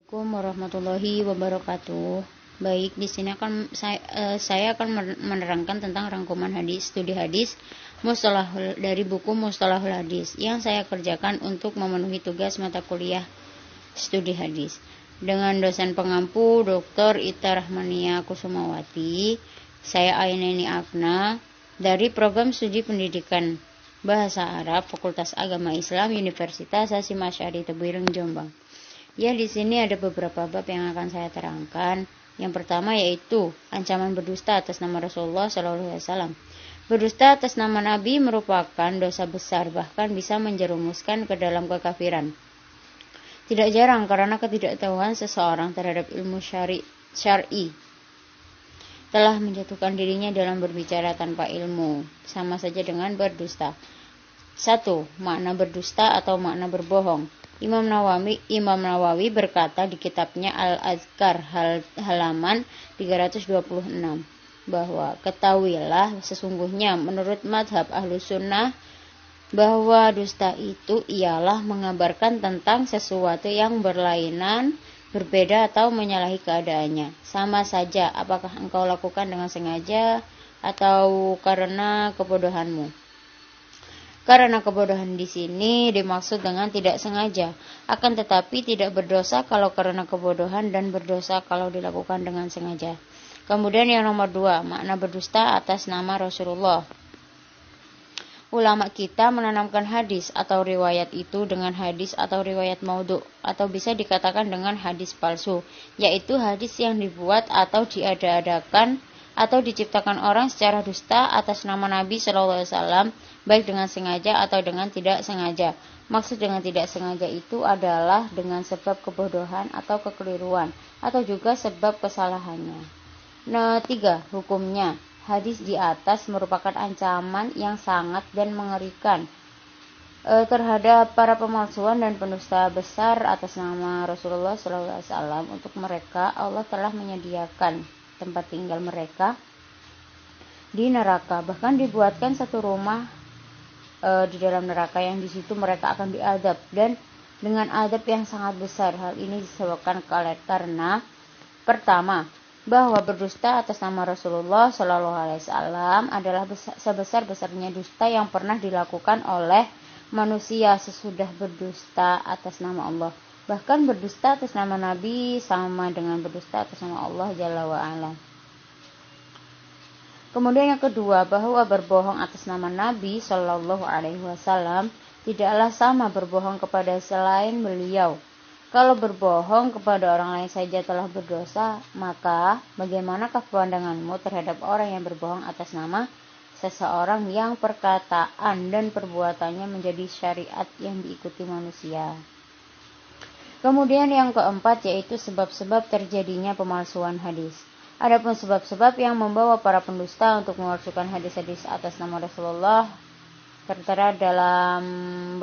Assalamualaikum warahmatullahi wabarakatuh. Baik, di sini saya akan menerangkan tentang rangkuman studi hadis dari buku Mustalahul Hadis yang saya kerjakan untuk memenuhi tugas mata kuliah studi hadis dengan dosen pengampu Dr. Ita Rahmania Kusumawati. Saya Aineni Afna dari program studi pendidikan Bahasa Arab Fakultas Agama Islam Universitas Hasyim Asy'ari Tebuireng Jombang. Ya, di sini ada beberapa bab yang akan saya terangkan. Yang pertama yaitu ancaman berdusta atas nama Rasulullah SAW. Berdusta atas nama Nabi merupakan dosa besar, bahkan bisa menjerumuskan ke dalam kekafiran. Tidak jarang karena ketidaktahuan seseorang terhadap ilmu syar'i telah menjatuhkan dirinya dalam berbicara tanpa ilmu, sama saja dengan berdusta. 1. Makna berdusta atau makna berbohong. Imam Nawawi berkata di kitabnya Al-Azkar halaman 326 bahwa ketahuilah sesungguhnya menurut madhab Ahlus Sunnah bahwa dusta itu ialah mengabarkan tentang sesuatu yang berlainan, berbeda atau menyalahi keadaannya. Sama saja apakah engkau lakukan dengan sengaja atau karena kebodohanmu. Karena kebodohan di sini dimaksud dengan tidak sengaja, akan tetapi tidak berdosa kalau karena kebodohan dan berdosa kalau dilakukan dengan sengaja. Kemudian yang nomor 2, makna berdusta atas nama Rasulullah. Ulama kita menanamkan hadis atau riwayat itu dengan hadis atau riwayat maudhu, atau bisa dikatakan dengan hadis palsu, yaitu hadis yang dibuat atau diada-adakan atau diciptakan orang secara dusta atas nama Nabi SAW, baik dengan sengaja atau dengan tidak sengaja. Maksud dengan tidak sengaja itu adalah dengan sebab kebodohan atau kekeliruan, atau juga sebab kesalahannya. 3. Hukumnya. Hadis di atas merupakan ancaman yang sangat dan mengerikan terhadap para pemalsuan dan pendusta besar atas nama Rasulullah SAW. Untuk mereka, Allah telah menyediakan tempat tinggal mereka di neraka, bahkan dibuatkan satu rumah di dalam neraka yang di situ mereka akan diadab, dan dengan adab yang sangat besar. Hal ini disebabkan karena pertama, bahwa berdusta atas nama Rasulullah SAW adalah sebesar-besarnya dusta yang pernah dilakukan oleh manusia sesudah berdusta atas nama Allah. Bahkan berdusta atas nama Nabi sama dengan berdusta atas nama Allah Jalla wa'ala. Kemudian yang kedua, bahwa berbohong atas nama Nabi SAW tidaklah sama berbohong kepada selain beliau. Kalau berbohong kepada orang lain saja telah berdosa, maka bagaimanakah pandanganmu terhadap orang yang berbohong atas nama seseorang yang perkataan dan perbuatannya menjadi syariat yang diikuti manusia? Kemudian yang keempat yaitu sebab-sebab terjadinya pemalsuan hadis. Adapun sebab-sebab yang membawa para pendusta untuk memalsukan hadis-hadis atas nama Rasulullah tertera dalam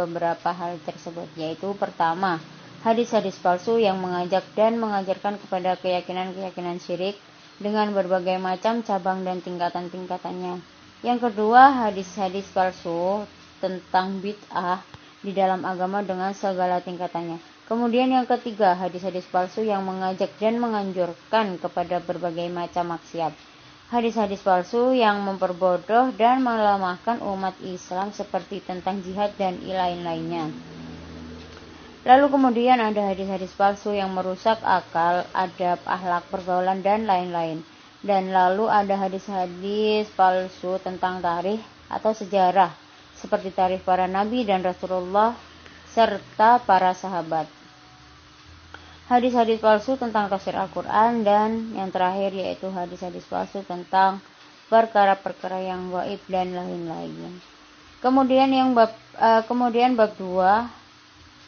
beberapa hal tersebut, yaitu pertama, hadis-hadis palsu yang mengajak dan mengajarkan kepada keyakinan-keyakinan syirik dengan berbagai macam cabang dan tingkatan-tingkatannya. Yang kedua, hadis-hadis palsu tentang bid'ah di dalam agama dengan segala tingkatannya. Kemudian yang ketiga, hadis-hadis palsu yang mengajak dan menganjurkan kepada berbagai macam maksiat. Hadis-hadis palsu yang memperbodoh dan melemahkan umat Islam seperti tentang jihad dan lain-lainnya. Lalu kemudian ada hadis-hadis palsu yang merusak akal, adab, akhlak, pergaulan, dan lain-lain. Dan lalu ada hadis-hadis palsu tentang tarikh atau sejarah, seperti tarikh para nabi dan Rasulullah serta para sahabat. Hadis-hadis palsu tentang tafsir Al-Quran, dan yang terakhir yaitu hadis-hadis palsu tentang perkara-perkara yang gaib dan lain-lainnya. Kemudian bab 2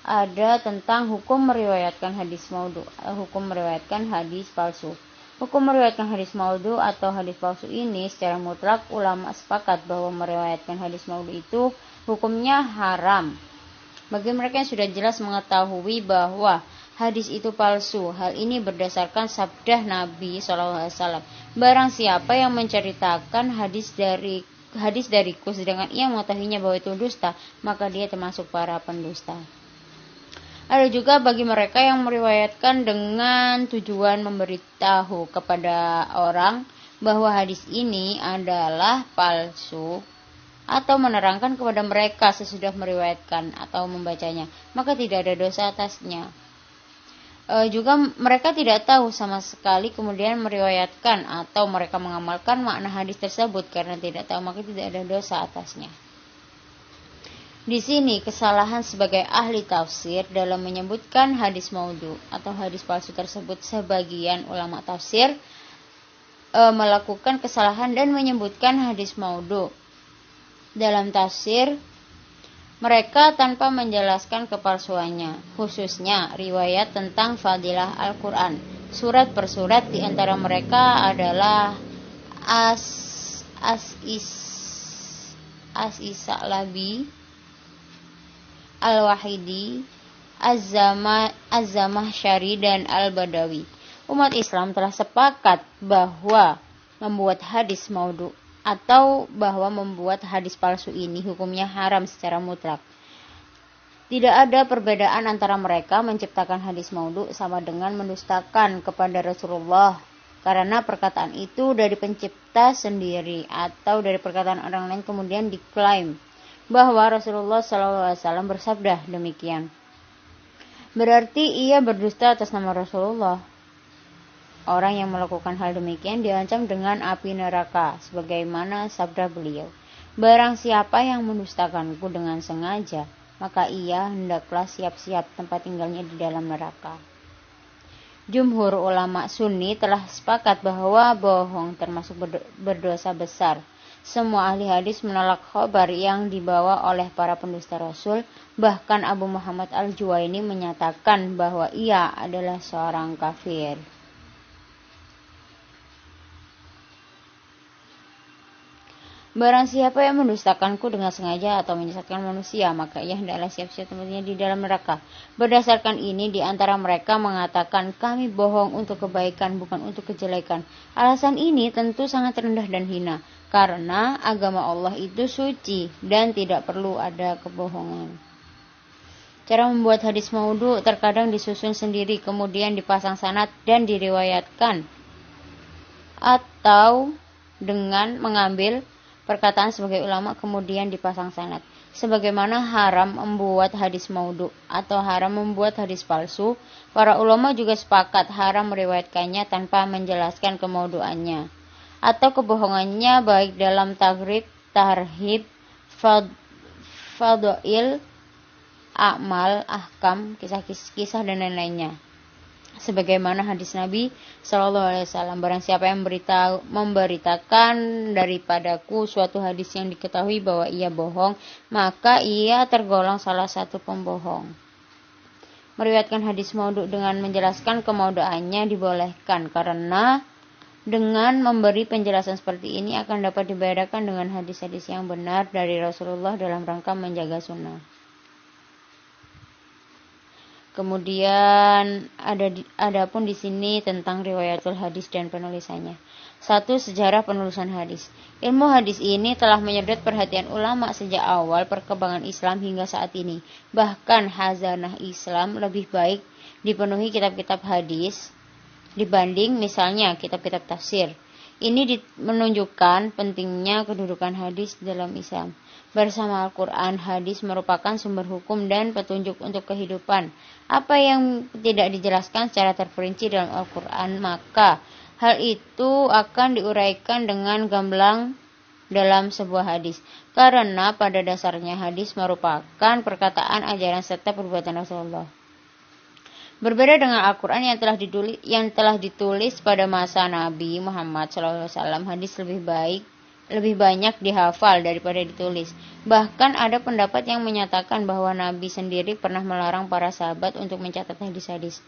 ada tentang hukum meriwayatkan hadis maudhu, hukum meriwayatkan hadis palsu. Hukum meriwayatkan hadis maudhu atau hadis palsu ini secara mutlak ulama sepakat bahwa meriwayatkan hadis maudhu itu hukumnya haram bagi mereka yang sudah jelas mengetahui bahwa hadis itu palsu. Hal ini berdasarkan sabda Nabi SAW. Barang siapa yang menceritakan hadis dariku sedangkan ia mengetahuinya bahwa itu dusta, maka dia termasuk para pendusta. Ada juga bagi mereka yang meriwayatkan dengan tujuan memberitahu kepada orang bahwa hadis ini adalah palsu atau menerangkan kepada mereka sesudah meriwayatkan atau membacanya, maka tidak ada dosa atasnya. Juga mereka tidak tahu sama sekali kemudian meriwayatkan atau mereka mengamalkan makna hadis tersebut karena tidak tahu, maka tidak ada dosa atasnya. Di sini kesalahan sebagai ahli tafsir dalam menyebutkan hadis maudhu atau hadis palsu tersebut. Sebagian ulama tafsir melakukan kesalahan dan menyebutkan hadis maudhu dalam tafsir mereka tanpa menjelaskan kepalsuannya, khususnya riwayat tentang fadilah Al-Quran. Surat per surat di antara mereka adalah As-Isa'labi, Al-Wahidi, Az-Zamahsyari, dan Al-Badawi. Umat Islam telah sepakat bahwa membuat hadis maudhu atau bahwa membuat hadis palsu ini hukumnya haram secara mutlak. Tidak ada perbedaan antara mereka. Menciptakan hadis maudhu sama dengan mendustakan kepada Rasulullah, karena perkataan itu dari pencipta sendiri atau dari perkataan orang lain kemudian diklaim bahwa Rasulullah SAW bersabda demikian. Berarti ia berdusta atas nama Rasulullah. Orang yang melakukan hal demikian diancam dengan api neraka, sebagaimana sabda beliau, barang siapa yang mendustakanku dengan sengaja, maka ia hendaklah siap-siap tempat tinggalnya di dalam neraka. Jumhur ulama Sunni telah sepakat bahwa bohong termasuk berdosa besar. Semua ahli hadis menolak khabar yang dibawa oleh para pendusta Rasul. Bahkan Abu Muhammad Al-Juwaini menyatakan bahwa ia adalah seorang kafir. Barang siapa yang mendustakanku dengan sengaja atau menyesatkan manusia, maka ia hendaklah siap-siap tempatnya di dalam neraka. Berdasarkan ini, di antara mereka mengatakan, kami bohong untuk kebaikan, bukan untuk kejelekan. Alasan ini tentu sangat rendah dan hina, karena agama Allah itu suci dan tidak perlu ada kebohongan. Cara membuat hadis maudhu terkadang disusun sendiri, kemudian dipasang sanad dan diriwayatkan, atau dengan mengambil perkataan sebagai ulama kemudian dipasang sanad. Sebagaimana haram membuat hadis maudhu atau haram membuat hadis palsu, para ulama juga sepakat haram meriwayatkannya tanpa menjelaskan kemaudhuannya atau kebohongannya, baik dalam taghrib, tarhib, fadail, amal, ahkam, kisah-kisah dan lain-lainnya. Sebagaimana hadis Nabi SAW, barang siapa yang memberitakan daripadaku suatu hadis yang diketahui bahwa ia bohong, maka ia tergolong salah satu pembohong. Meriwayatkan hadis maudhu dengan menjelaskan kemaudhuannya dibolehkan, karena dengan memberi penjelasan seperti ini akan dapat dibedakan dengan hadis-hadis yang benar dari Rasulullah dalam rangka menjaga sunnah. Kemudian ada pun di sini tentang riwayatul hadis dan penulisannya. 1. Sejarah penulisan hadis. Ilmu hadis ini telah menyedot perhatian ulama sejak awal perkembangan Islam hingga saat ini. Bahkan khazanah Islam lebih baik dipenuhi kitab-kitab hadis dibanding misalnya kitab-kitab tafsir. Ini menunjukkan pentingnya kedudukan hadis dalam Islam. Bersama Al-Quran, hadis merupakan sumber hukum dan petunjuk untuk kehidupan. Apa yang tidak dijelaskan secara terperinci dalam Al-Quran, maka hal itu akan diuraikan dengan gamblang dalam sebuah hadis. Karena pada dasarnya hadis merupakan perkataan, ajaran, serta perbuatan Rasulullah. Berbeda dengan Al-Quran yang telah ditulis pada masa Nabi Muhammad SAW, hadis lebih banyak dihafal daripada ditulis. Bahkan ada pendapat yang menyatakan bahwa Nabi sendiri pernah melarang para sahabat untuk mencatat hadis-hadis.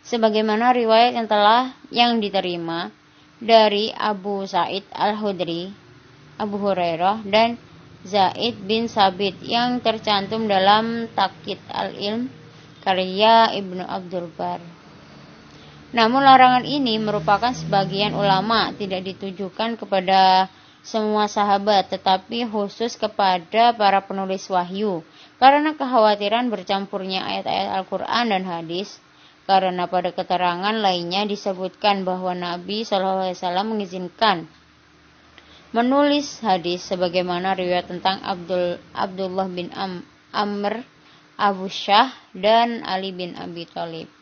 Sebagaimana riwayat yang diterima dari Abu Sa'id Al-Khudri, Abu Hurairah, dan Zaid bin Sabit yang tercantum dalam Taqyid al-Ilm karya Ibnu Abdul Bar. Namun larangan ini merupakan sebagian ulama, tidak ditujukan kepada semua sahabat, tetapi khusus kepada para penulis wahyu. Karena kekhawatiran bercampurnya ayat-ayat Al-Quran dan hadis, karena pada keterangan lainnya disebutkan bahwa Nabi SAW mengizinkan menulis hadis sebagaimana riwayat tentang Abdullah bin Amr, Abu Syah, dan Ali bin Abi Thalib.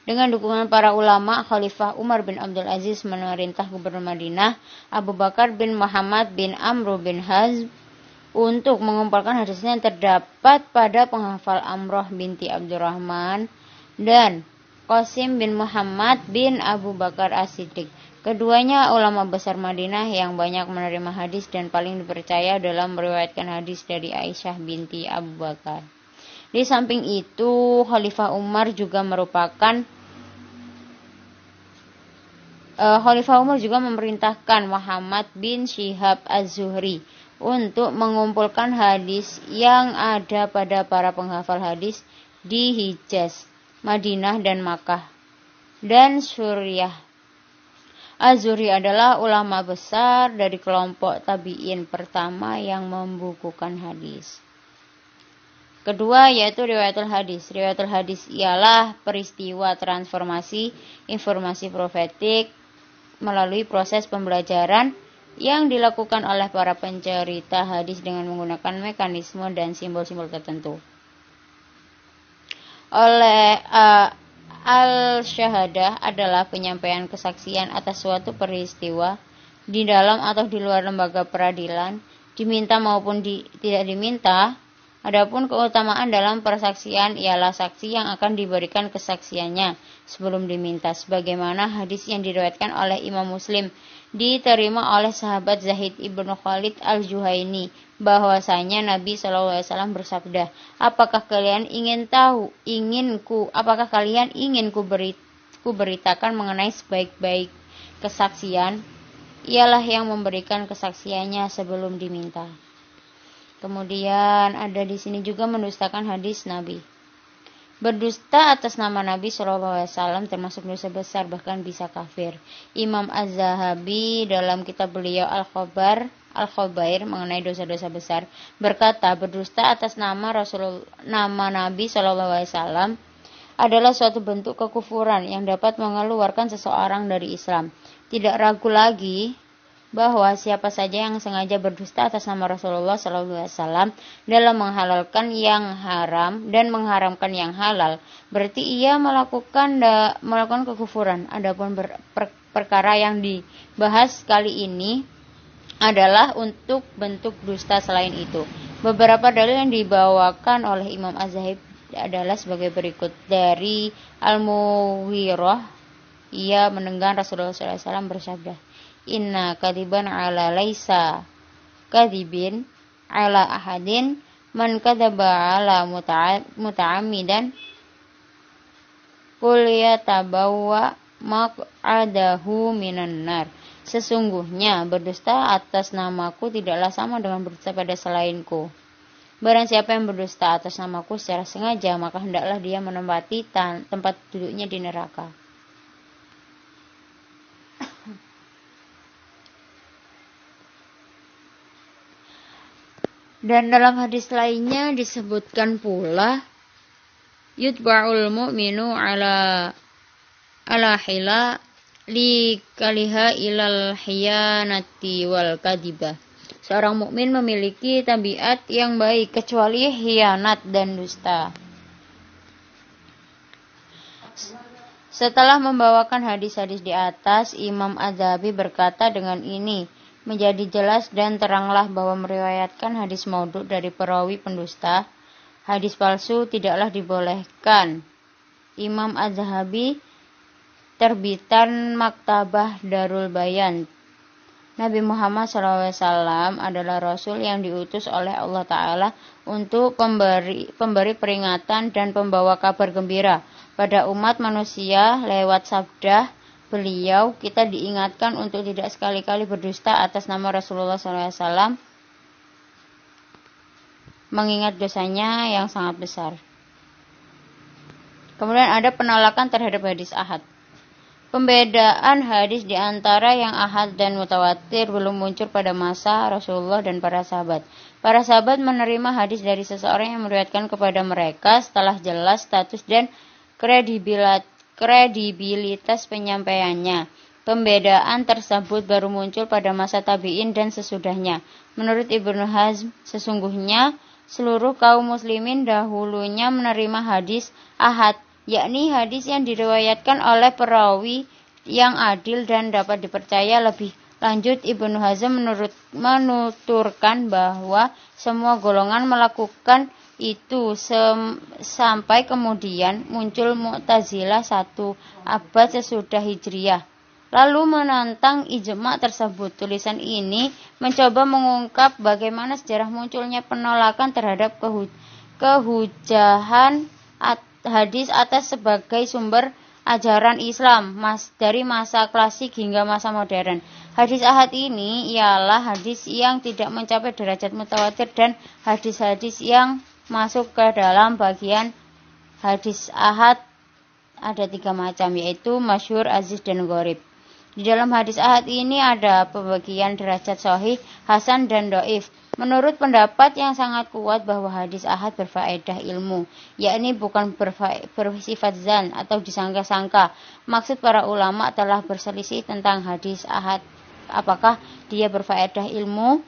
Dengan dukungan para ulama, Khalifah Umar bin Abdul Aziz memerintah Gubernur Madinah Abu Bakar bin Muhammad bin Amr bin Hazm untuk mengumpulkan hadisnya yang terdapat pada penghafal Amroh binti Abdurrahman dan Qasim bin Muhammad bin Abu Bakar As-Siddiq. Keduanya ulama besar Madinah yang banyak menerima hadis dan paling dipercaya dalam meriwayatkan hadis dari Aisyah binti Abu Bakar. Di samping itu, Khalifah Umar juga memerintahkan Muhammad bin Syihab Az-Zuhri untuk mengumpulkan hadis yang ada pada para penghafal hadis di Hijaz, Madinah, dan Makkah, dan Suriah. Az-Zuhri adalah ulama besar dari kelompok tabi'in pertama yang membukukan hadis. Kedua yaitu riwayatul hadis. Riwayatul hadis ialah peristiwa transformasi informasi profetik melalui proses pembelajaran yang dilakukan oleh para pencerita hadis dengan menggunakan mekanisme dan simbol-simbol tertentu. Al-syahadah adalah penyampaian kesaksian atas suatu peristiwa di dalam atau di luar lembaga peradilan, diminta maupun tidak diminta. Adapun keutamaan dalam persaksian ialah saksi yang akan diberikan kesaksiannya sebelum diminta, sebagaimana hadis yang diriwayatkan oleh Imam Muslim diterima oleh sahabat Zaid ibnu Khalid al-Juhaini bahwasanya Nabi SAW bersabda, apakah kalian ingin beritakan mengenai sebaik-baik kesaksian? Ialah yang memberikan kesaksiannya sebelum diminta. Kemudian ada di sini juga mendustakan hadis Nabi. Berdusta atas nama Nabi SAW termasuk dosa besar, bahkan bisa kafir. Imam Az-Zahabi dalam kitab beliau Al-Khabair mengenai dosa-dosa besar berkata, berdusta atas nama Nabi SAW adalah suatu bentuk kekufuran yang dapat mengeluarkan seseorang dari Islam. Tidak ragu lagi bahwa siapa saja yang sengaja berdusta atas nama Rasulullah SAW dalam menghalalkan yang haram dan mengharamkan yang halal, berarti ia melakukan kekufuran. Adapun perkara yang dibahas kali ini adalah untuk bentuk dusta selain itu. Beberapa dalil yang dibawakan oleh Imam Az-Zahib adalah sebagai berikut. Dari Al-Mughirah, ia mendengar Rasulullah SAW bersabda, inna kadiban ala laisa kadibin ala ahadin man kadaba ala muta'amidan qul yatabawwa maq'adahu minan nar. Sesungguhnya berdusta atas namaku tidaklah sama dengan berdusta pada selainku. Barang siapa yang berdusta atas namaku secara sengaja, maka hendaklah dia menempati tempat duduknya di neraka. Dan dalam hadis lainnya disebutkan pula, yutba'ul mu'minu ala hila li kaliha ilal hiyanati wal kadibah. Seorang mukmin memiliki tabiat yang baik kecuali khianat dan dusta. Setelah membawakan hadis-hadis di atas, Imam Az-Zahabi berkata, dengan ini menjadi jelas dan teranglah bahwa meriwayatkan hadis maudhu dari perawi pendusta, hadis palsu, tidaklah dibolehkan. Imam Az-Zahabi, terbitan Maktabah Darul Bayan. Nabi Muhammad SAW adalah Rasul yang diutus oleh Allah Ta'ala untuk pemberi peringatan dan pembawa kabar gembira pada umat manusia. Lewat sabda beliau, kita diingatkan untuk tidak sekali-kali berdusta atas nama Rasulullah SAW, mengingat dosanya yang sangat besar. Kemudian ada penolakan terhadap hadis ahad. Pembedaan hadis di antara yang ahad dan mutawatir belum muncul pada masa Rasulullah dan para sahabat. Para sahabat menerima hadis dari seseorang yang meriwayatkan kepada mereka setelah jelas status dan kredibilitas penyampaiannya. Pembedaan tersebut baru muncul pada masa tabi'in dan sesudahnya. Menurut Ibnu Hazm, sesungguhnya seluruh kaum muslimin dahulunya menerima hadis ahad, yakni hadis yang diriwayatkan oleh perawi yang adil dan dapat dipercaya. Lebih lanjut, Ibnu Hazm menuturkan bahwa semua golongan melakukan itu sampai kemudian muncul Mu'tazilah 1 abad sesudah Hijriyah, lalu menantang ijma' tersebut. Tulisan ini mencoba mengungkap bagaimana sejarah munculnya penolakan terhadap kehujahan hadis atas sebagai sumber ajaran Islam dari masa klasik hingga masa modern. Hadis ahad ini ialah hadis yang tidak mencapai derajat mutawatir, dan hadis-hadis yang masuk ke dalam bagian hadis ahad ada 3 macam, yaitu masyhur, aziz, dan gharib. Di dalam hadis ahad ini ada pembagian derajat sahih, hasan, dan dhaif. Menurut pendapat yang sangat kuat bahwa hadis ahad berfaedah ilmu, yakni bukan bersifat zan atau disangka-sangka. Maksud para ulama telah berselisih tentang hadis ahad, apakah dia berfaedah ilmu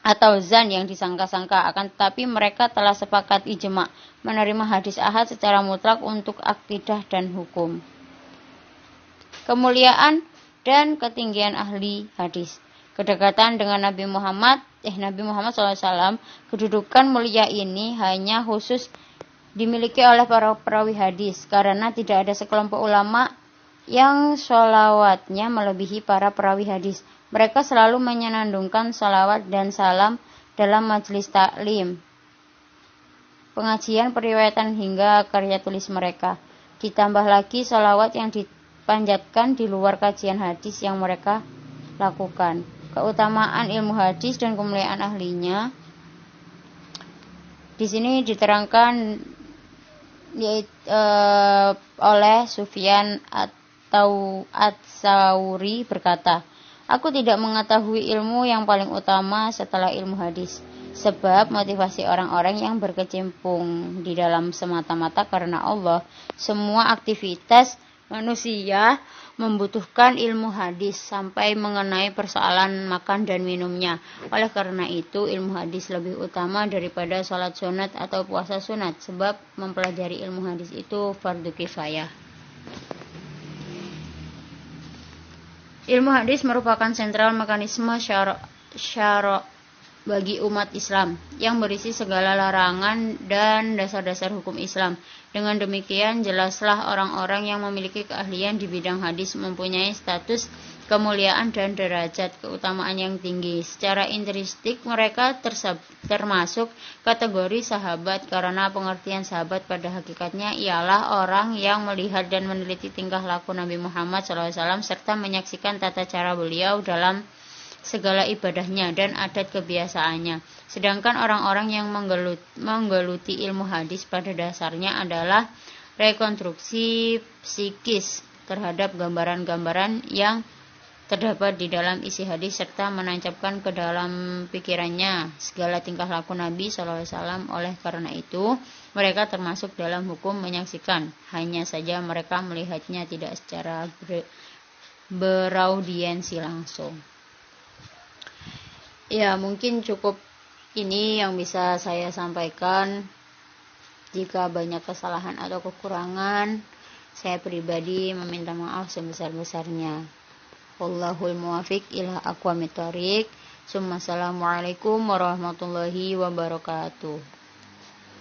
atau zan yang disangka-sangka. Akan tetapi mereka telah sepakat ijma' menerima hadis ahad secara mutlak untuk akidah dan hukum. Kemuliaan dan ketinggian ahli hadis. Kedekatan dengan Nabi Muhammad SAW, kedudukan mulia ini hanya khusus dimiliki oleh para perawi hadis, karena tidak ada sekelompok ulama yang sholawatnya melebihi para perawi hadis. Mereka selalu menyenandungkan sholawat dan salam dalam majelis taklim, pengajian, periwayatan, hingga karya tulis mereka. Ditambah lagi sholawat yang dipanjatkan di luar kajian hadis yang mereka lakukan. Keutamaan ilmu hadis dan kemuliaan ahlinya di sini diterangkan oleh Sufyan atau Ats-Tsauri berkata, "Aku tidak mengetahui ilmu yang paling utama setelah ilmu hadis, sebab motivasi orang-orang yang berkecimpung di dalam semata-mata karena Allah. Semua aktivitas manusia membutuhkan ilmu hadis sampai mengenai persoalan makan dan minumnya. Oleh karena itu, ilmu hadis lebih utama daripada sholat sunat atau puasa sunat, sebab mempelajari ilmu hadis itu fardu kifayah." Ilmu hadis merupakan sentral mekanisme syara' bagi umat Islam yang berisi segala larangan dan dasar-dasar hukum Islam. Dengan demikian, jelaslah orang-orang yang memiliki keahlian di bidang hadis mempunyai status kemuliaan dan derajat keutamaan yang tinggi. Secara intrinsik mereka termasuk kategori sahabat, karena pengertian sahabat pada hakikatnya ialah orang yang melihat dan meneliti tingkah laku Nabi Muhammad SAW serta menyaksikan tata cara beliau dalam segala ibadahnya dan adat kebiasaannya. Sedangkan orang-orang yang menggeluti ilmu hadis pada dasarnya adalah rekonstruksi psikis terhadap gambaran-gambaran yang terdapat di dalam isi hadis serta menancapkan ke dalam pikirannya segala tingkah laku Nabi SAW. Oleh karena itu, mereka termasuk dalam hukum menyaksikan. Hanya saja mereka melihatnya tidak secara beraudiensi langsung. Ya, mungkin cukup ini yang bisa saya sampaikan. Jika banyak kesalahan atau kekurangan, saya pribadi meminta maaf sebesar-besarnya. Wallahul muwafiq ila aqwamit thoriq. Assalamualaikum warahmatullahi wabarakatuh.